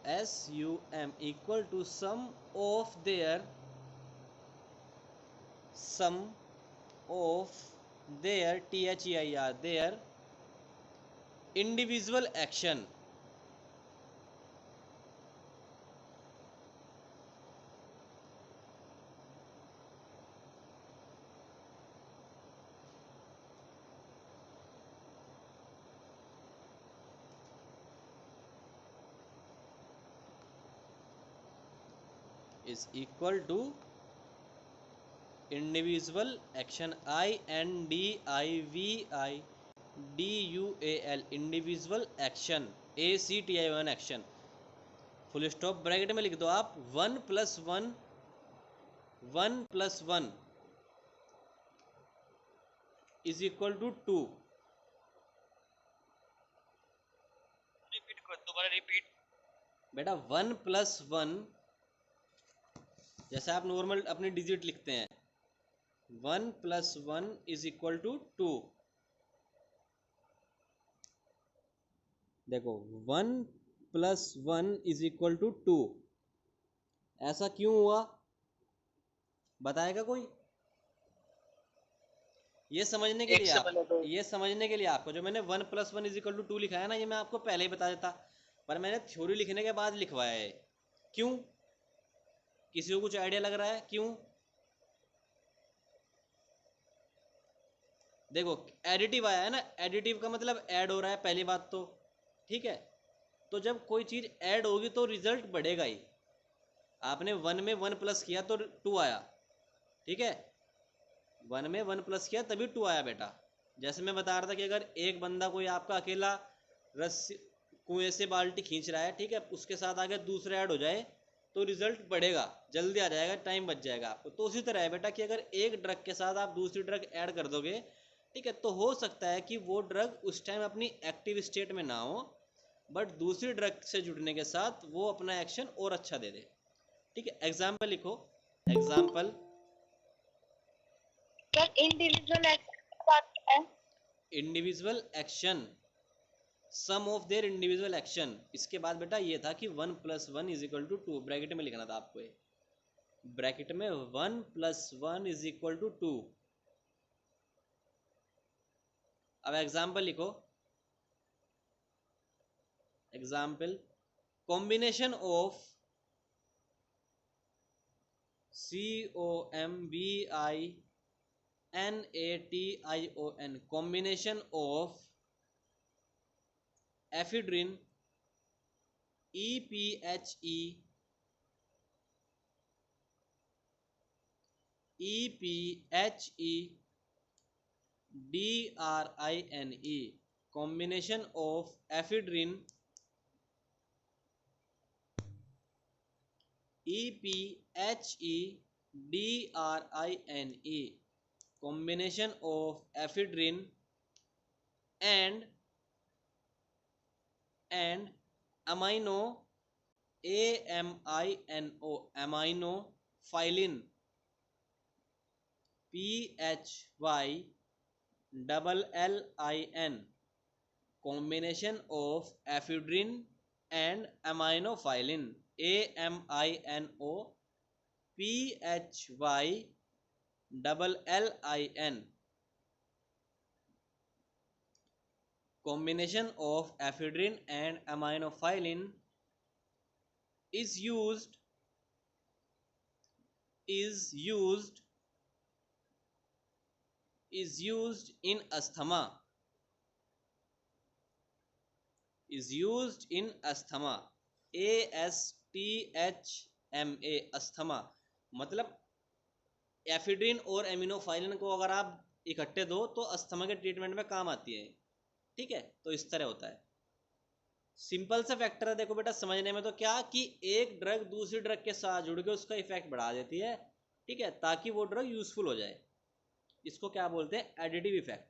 SUM equal to sum of their THEIR their individual action is equal to individual action INDIVIDUAL individual action ACTI1 action full stop bracket में लिख दो आप 1+1 is equal to 2। Repeat कर, दोबारा repeat. बेटा 1+1 जैसे आप normal अपनी डिजिट लिखते हैं 1+1 इज इक्वल टू 2। देखो 1+1 इज इक्वल टू 2, ऐसा क्यों हुआ बताएगा कोई? ये समझने के लिए आपको जो मैंने 1+1 इज इक्वल टू 2 लिखा है ना, ये मैं आपको पहले ही बता देता, पर मैंने थ्योरी लिखने के बाद लिखवाया है। क्यों? किसी को कुछ आइडिया लग रहा है क्यों? देखो एडिटिव आया है ना, एडिटिव का मतलब ऐड हो रहा है पहली बात तो, ठीक है। तो जब कोई चीज ऐड होगी तो रिजल्ट बढ़ेगा ही। आपने 1 में 1 प्लस किया तो 2 आया, ठीक है। 1 में 1 प्लस किया तभी 2 आया बेटा। जैसे मैं बता रहा था कि अगर एक बंदा कोई आपका अकेला रस्सी कुएं से बाल्टी खींच रहा है, ठीक है, उसके साथ आगे दूसरा ऐड हो जाए तो रिजल्ट बढ़ेगा, जल्दी आ जाएगा, टाइम बच जाएगा आपको। तो उसी तरह है बेटा कि अगर एक ड्रग के साथ आप दूसरी ड्रग ऐड कर दोगे, ठीक है, तो हो सकता है कि वो ड्रग उस टाइम अपनी एक्टिव स्टेट में ना हो, बट दूसरी ड्रग से जुड़ने के साथ वो अपना एक्शन और अच्छा दे दे, ठीक है। एग्जाम्पल लिखो, example individual action, individual action, some of their individual action. इसके बाद बेटा ये था कि 1+1 इज इक्वल टू 2, ब्रैकेट में लिखना था आपको, ब्रैकेट में 1+1 इज इक्वल टू 2। अब एग्जाम्पल लिखो, example combination of COMBINATION combination of ephedrine EPHE DRINE combination of ephedrine EPHEDRINE combination of ephedrine and amino aminophylline PHYLLIN combination of ephedrine and aminophylline AMINOPHYLLIN combination of ephedrine and aminophylline is used in asthma, ASTHMA asthma. मतलब ephedrine और एमिनोफाइलिन को अगर आप इकट्ठे दो तो asthma के treatment में काम आती है, ठीक है। तो इस तरह होता है, सिंपल सा फैक्टर है। देखो बेटा समझने में तो क्या कि एक ड्रग दूसरी ड्रग के साथ जुड़ के उसका इफेक्ट बढ़ा देती है, ठीक है, ताकि वो ड्रग यूजफुल हो जाए। इसको क्या बोलते हैं? Additive effect.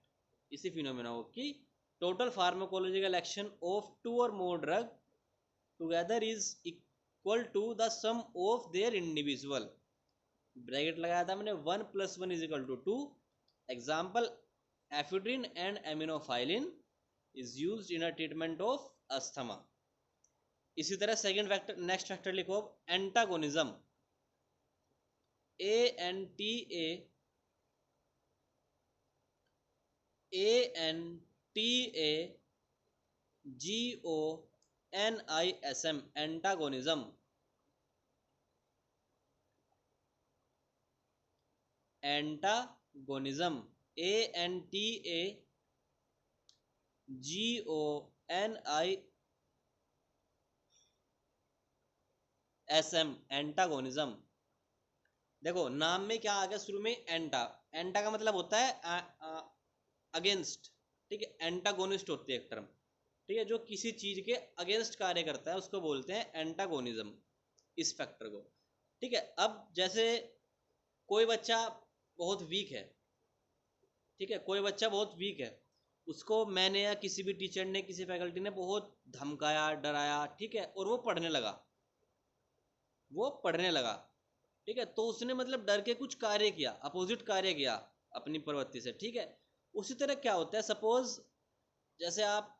इसी फिनोमेना को कि टोटल फार्माकोलॉजिकल एक्शन ऑफ 2 और more drug together is equal to the sum of their individual, bracket लगाया था मैंने 1+1 is equal to 2। Example ephedrine and aminophylline is used in a treatment of asthma। इसी तरह second factor, next factor लिखो, antagonism, A N T A GONISM, antagonism, antagonism, ANTAGONISM, antagonism. देखो नाम में क्या आ गया शुरू में, एंटा, एंटा का मतलब होता है अगेंस्ट, ठीक है, एंटागोनिस्ट होती है एक टर्म, ठीक है, जो किसी चीज के अगेंस्ट कार्य करता है उसको बोलते हैं एंटागोनिज्म, इस फैक्टर को, ठीक है। अब जैसे कोई बच्चा बहुत वीक है, ठीक है, कोई बच्चा बहुत वीक है, उसको मैंने या किसी भी टीचर ने, किसी फैकल्टी ने बहुत धमकाया, डराया, ठीक है, और वो पढ़ने लगा, वो पढ़ने लगा, ठीक है, तो उसने मतलब डर के कुछ कार्य किया, अपोजिट कार्य किया अपनी प्रवृत्ति से, ठीक है। उसी तरह क्या होता है, सपोज जैसे आप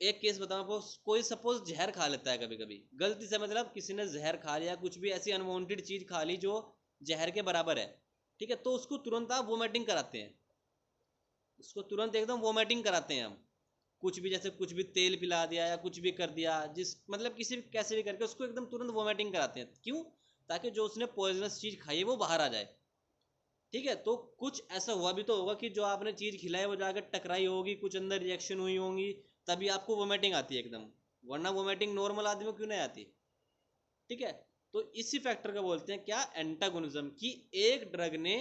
एक केस बताओ आपको, कोई सपोज जहर खा लेता है कभी कभी गलती से, मतलब किसी ने जहर खा लिया, कुछ भी ऐसी अनवांटेड चीज खा ली जो जहर के बराबर है, ठीक है, तो उसको तुरंत आप वोमिटिंग कराते हैं, उसको तुरंत एकदम वोमिटिंग कराते हैं हम, कुछ भी, जैसे कुछ भी तेल पिला दिया या कुछ भी कर दिया, जिस मतलब किसी भी कैसे भी करके उसको एकदम तुरंत वोमिटिंग कराते हैं, क्यों, ताकि जो उसने पॉइजनस चीज खाई है वो बाहर आ जाए, ठीक है। तो कुछ ऐसा हुआ भी तो होगा कि जो आपने चीज खिलाई वो जाकर टकराई होगी, कुछ अंदर रिएक्शन हुई होंगी, तभी आपको वोमिटिंग आती है एकदम, वरना वोमिटिंग नॉर्मल आदमी को क्यों नहीं आती, ठीक है। तो इसी फैक्टर का बोलते हैं क्या, एंटागोनिज्म, कि एक ड्रग ने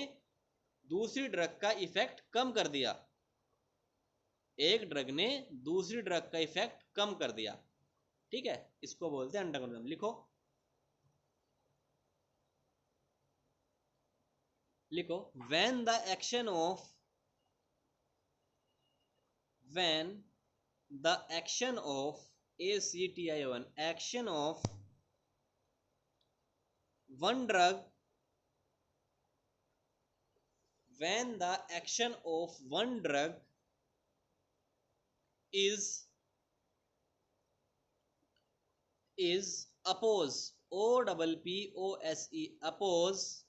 दूसरी ड्रग का इफेक्ट कम कर दिया, एक ड्रग ने दूसरी ड्रग का इफेक्ट कम कर दिया, ठीक है, इसको बोलते हैं एंटागोनिज्म। लिखो, लिखो, when the action of, when the action of ACTION, action of one drug, when the action of one drug is oppose, OPPOSE, oppose,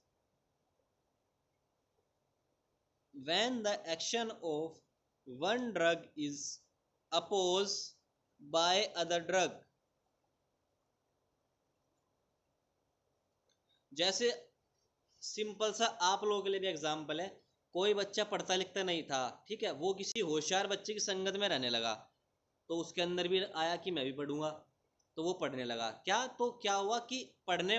when the action of one drug is opposed by other drug, जैसे simple सा आप लोगों के लिए भी example है, कोई बच्चा पढ़ता लिखता नहीं था, ठीक है, वो किसी होशियार बच्चे की संगत में रहने लगा, तो उसके अंदर भी आया कि मैं भी पढ़ूंगा, तो वो पढ़ने लगा, क्या, तो क्या हुआ कि पढ़ने